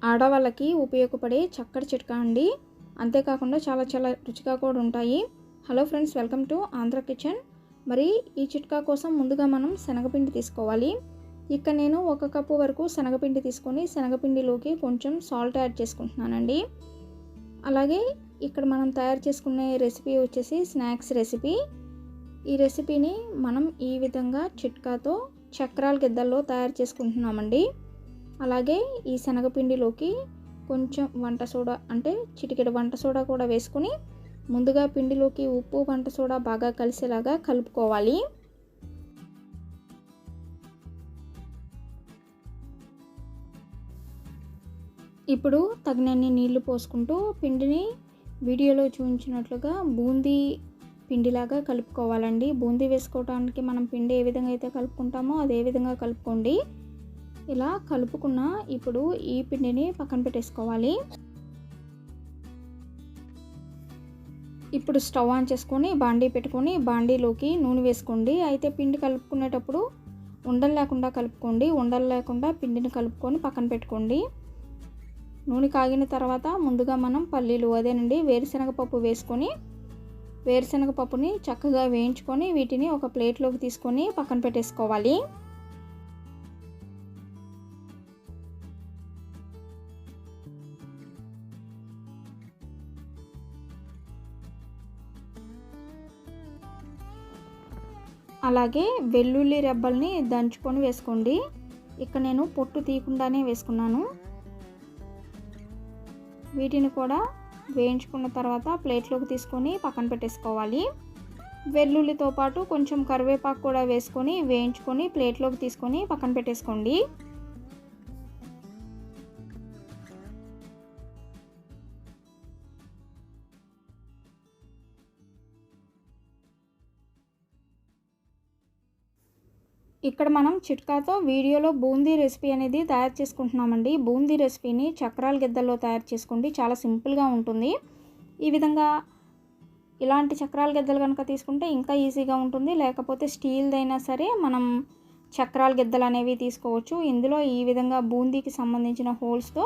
ఆడవాళ్ళకి ఉపయోగపడే చక్కటి చిట్కా అండి. అంతేకాకుండా చాలా చాలా రుచిగా కూడా ఉంటాయి. Hello friends, welcome to Andhra kitchen. మరి ఈ చిట్కా కోసం ముందుగా మనం శనగపిండి తీసుకోవాలి. ఇక్కడ నేను 1 కప్పు వరకు శనగపిండి తీసుకొని శనగపిండిలోకి కొంచెం సాల్ట్ యాడ్ చేసుకుంటున్నానండి. అలాగే ఇక్కడ మనం తయారు చేసుకునే రెసిపీ వచ్చేసి స్నాక్స్ రెసిపీ. ఈ రెసిపీని మనం ఈ విధంగా చిట్కాతో చక్రాల గిద్దల్లో తయారు చేసుకుంటున్నామండి. అలాగే ఈ శనగపిండిలోకి కొంచెం వంట సోడా, అంటే చిటికెడు వంట సోడా కూడా వేసుకొని ముందుగా పిండిలోకి ఉప్పు వంట సోడా బాగా కలిసేలాగా కలుపుకోవాలి. ఇప్పుడు తగినన్ని నీళ్లు పోసుకుంటూ పిండిని వీడియోలో చూపించినట్లుగా బూందీ పిండిలాగా కలుపుకోవాలండి. బూందీ వేసుకోవడానికి మనం పిండి ఏ విధంగా అయితే కలుపుకుంటామో అదే విధంగా కలుపుకోండి. ఇలా కలుపుకున్న ఇప్పుడు ఈ పిండిని పక్కన పెట్టేసుకోవాలి. ఇప్పుడు స్టవ్ ఆన్ చేసుకొని బాండీ పెట్టుకొని బాండీలోకి నూనె వేసుకోండి. అయితే పిండి కలుపుకునేటప్పుడు ఉండలు లేకుండా కలుపుకోండి. ఉండలు లేకుండా పిండిని కలుపుకొని పక్కన పెట్టుకోండి. నూనె కాగిన తర్వాత ముందుగా మనం పల్లీలు, అదేనండి వేరుశనగ పప్పు వేసుకొని వేరుశనగ పప్పుని చక్కగా వేయించుకొని వీటిని ఒక ప్లేట్లోకి తీసుకొని పక్కన పెట్టేసుకోవాలి. అలాగే వెల్లుల్లి రెబ్బల్ని దంచుకొని వేసుకోండి. ఇక్కడ నేను పొట్టు తీయకుండానే వేసుకున్నాను. వీటిని కూడా వేయించుకున్న తర్వాత ప్లేట్లోకి తీసుకొని పక్కన పెట్టేసుకోవాలి. వెల్లుల్లితో పాటు కొంచెం కరివేపాకు కూడా వేసుకొని వేయించుకొని ప్లేట్లోకి తీసుకొని పక్కన పెట్టేసుకోండి. ఇక్కడ మనం చిట్కాతో వీడియోలో బూందీ రెసిపీ అనేది తయారు చేసుకుంటున్నామండి. బూందీ రెసిపీని చక్రాల గిద్దల్లో తయారు చేసుకోండి. చాలా సింపుల్గా ఉంటుంది. ఈ విధంగా ఇలాంటి చక్రాల గిద్దలు కనుక తీసుకుంటే ఇంకా ఈజీగా ఉంటుంది. లేకపోతే స్టీల్దైనా సరే మనం చక్రాల గిద్దలు అనేవి తీసుకోవచ్చు. ఇందులో ఈ విధంగా బూందీకి సంబంధించిన హోల్స్తో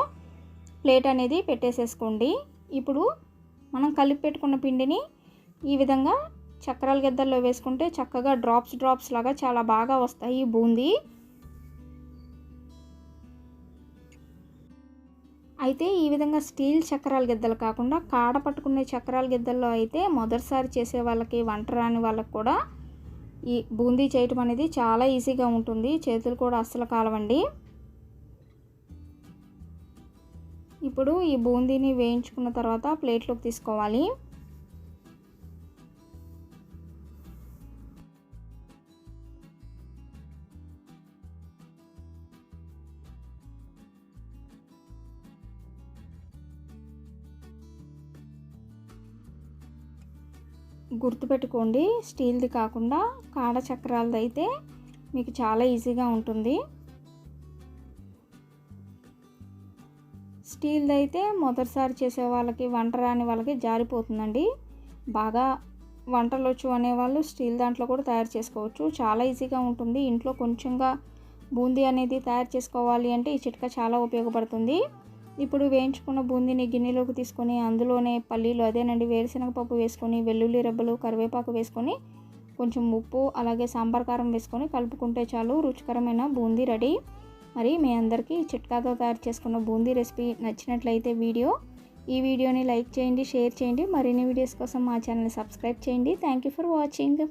ప్లేట్ అనేది పెట్టేసేసుకోండి. ఇప్పుడు మనం కలిపి పెట్టుకున్న పిండిని ఈ విధంగా చక్రాల గిద్దల్లో వేసుకుంటే చక్కగా డ్రాప్స్ లాగా చాలా బాగా వస్తాయి బూందీ. అయితే ఈ విధంగా స్టీల్ చక్రాల గిద్దలు కాకుండా కాడ పట్టుకునే చక్రాల గిద్దల్లో అయితే మొదటిసారి చేసే వాళ్ళకి, వంట రాని వాళ్ళకి కూడా ఈ బూందీ చేయటం అనేది చాలా ఈజీగా ఉంటుంది. చేతులు కూడా అస్సలు కాలవండి. ఇప్పుడు ఈ బూందీని వేయించుకున్న తర్వాత ప్లేట్లోకి తీసుకోవాలి. గుర్తుపెట్టుకోండి, స్టీల్ది కాకుండా కాడ చక్రాలది అయితే మీకు చాలా ఈజీగా ఉంటుంది. స్టీల్ది అయితే మొదటిసారి చేసే వాళ్ళకి, వంట రాని వాళ్ళకి జారిపోతుందండి. బాగా వంటలు వచ్చు అనేవాళ్ళు స్టీల్ దాంట్లో కూడా తయారు చేసుకోవచ్చు. చాలా ఈజీగా ఉంటుంది. ఇంట్లో కొంచెంగా బూందీ అనేది తయారు చేసుకోవాలి అంటే ఈ చిట్కా చాలా ఉపయోగపడుతుంది. ఇప్పుడు వేయించుకున్న బూందీని గిన్నెలోకి తీసుకొని అందులోనే పల్లీలు, అదేనండి వేరుశనగ పప్పు వేసుకొని వెల్లుల్లి రెబ్బలు, కరివేపాకు వేసుకొని కొంచెం ఉప్పు, అలాగే సాంబార్ కారం వేసుకొని కలుపుకుంటే చాలు, రుచికరమైన బూందీ రెడీ. మరి మీ అందరికీ చిట్కాతో తయారు చేసుకున్న బూందీ రెసిపీ నచ్చినట్లయితే ఈ వీడియోని లైక్ చేయండి, షేర్ చేయండి. మరిన్ని వీడియోస్ కోసం మా ఛానల్ని సబ్స్క్రైబ్ చేయండి. Thank you for watching.